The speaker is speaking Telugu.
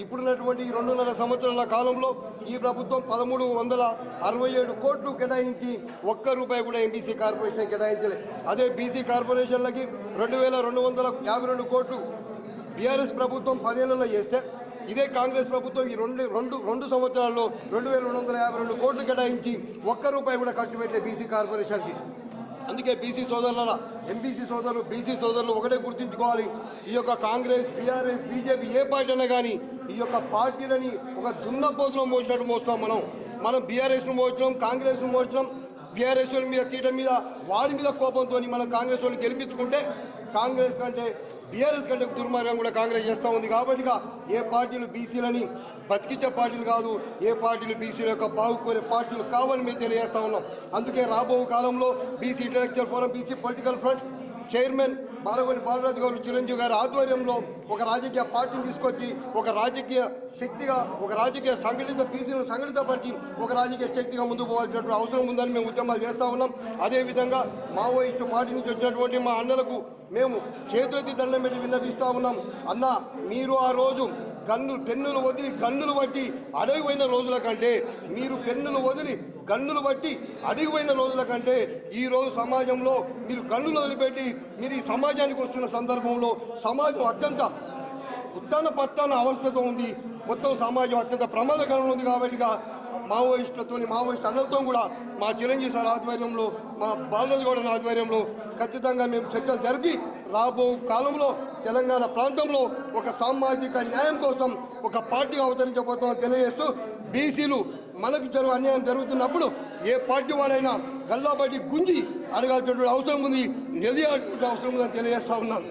ఇప్పుడున్నటువంటి 2.5 సంవత్సరాల కాలంలో ఈ ప్రభుత్వం 1367 కోట్లు కేటాయించి ఒక్క రూపాయి కూడా ఎంబీసీ కార్పొరేషన్ కేటాయించలే. అదే బీసీ కార్పొరేషన్లకి 2252 కోట్లు బీఆర్ఎస్ ప్రభుత్వం 10 ఏళ్లలో చేస్తే, ఇదే కాంగ్రెస్ ప్రభుత్వం ఈ రెండు సంవత్సరాల్లో 2252 కోట్లు కేటాయించి ఒక్క రూపాయి కూడా ఖర్చు పెట్టే బీసీ కార్పొరేషన్కి. అందుకే బీసీ సోదరుల ఎంబీసీ సోదరులు బీసీ సోదరులు ఒకటే గుర్తుంచుకోవాలి, ఈ యొక్క కాంగ్రెస్ బీఆర్ఎస్ బీజేపీ ఏ పార్టీ అయినా కానీ ఈ యొక్క పార్టీలని ఒక దున్నపోతులో మోసినట్టు మోస్తాం. మనం బీఆర్ఎస్ను మోసినాం, కాంగ్రెస్ను మోసినాం. బీఆర్ఎస్ మీద తీయటం మీద వాడి మీద కోపంతో మనం కాంగ్రెస్ వాళ్ళని గెలిపించుకుంటే కాంగ్రెస్ కంటే బీఆర్ఎస్ కంటే దుర్మార్గం కూడా కాంగ్రెస్ చేస్తూ ఉంది. కాబట్టి ఏ పార్టీలు బీసీలని బతికించే పార్టీలు కాదు, ఏ పార్టీలు బీసీల యొక్క బాగుకోరే పార్టీలు కావాలని మేము తెలియజేస్తా ఉన్నాం. అందుకే రాబో కాలంలో BC intellectual forum, BC political front chairman Balagoni Balaraju గారు, చిరంజీవి గారి ఆధ్వర్యంలో ఒక రాజకీయ పార్టీని తీసుకొచ్చి ఒక రాజకీయ శక్తిగా, ఒక రాజకీయ బీసీలను సంఘటితపరిచి ఒక రాజకీయ శక్తిగా ముందుకు పోవాల్సినటువంటి అవసరం ఉందని మేము ఉద్యమాలు చేస్తూ ఉన్నాం. అదేవిధంగా మావోయిస్టు పార్టీ నుంచి వచ్చినటువంటి మా అన్నలకు మేము చేతులెత్తి దండం పెట్టి విన్నపిస్తూ ఉన్నాం. అన్న, మీరు ఆ రోజు పెన్నులు వదిలి గన్నులు బట్టి అడగిపోయిన రోజుల కంటే, మీరు పెన్నులు వదిలి గన్నులు బట్టి అడిగిపోయిన రోజుల కంటే ఈరోజు సమాజంలో మీరు గన్నులు వదిలిపెట్టి మీరు ఈ సమాజానికి వస్తున్న సందర్భంలో సమాజం అత్యంత ఉత్తాన పత్తాన అవస్థతో ఉంది. మొత్తం సమాజం అత్యంత ప్రమాదకరంగా ఉంది. కాబట్టి మావోయిస్టు అన్నలతో కూడా మా చిరంజీవి సార్ ఆధ్వర్యంలో, మా బాలరాజు గౌడ ఆధ్వర్యంలో ఖచ్చితంగా మేము చర్చలు జరిపి రాబో కాలంలో తెలంగాణ ప్రాంతంలో ఒక సామాజిక న్యాయం కోసం ఒక పార్టీగా అవతరించబోతామని తెలియజేస్తూ, బీసీలు మనకు అన్యాయం జరుగుతున్నప్పుడు ఏ పార్టీ వాడైనా గల్లాబట్టి గుంజి అడగాల్సినటువంటి అవసరం ఉంది, నిలదీయాల్సినటువంటి అవసరం ఉందని తెలియజేస్తా ఉన్నాను.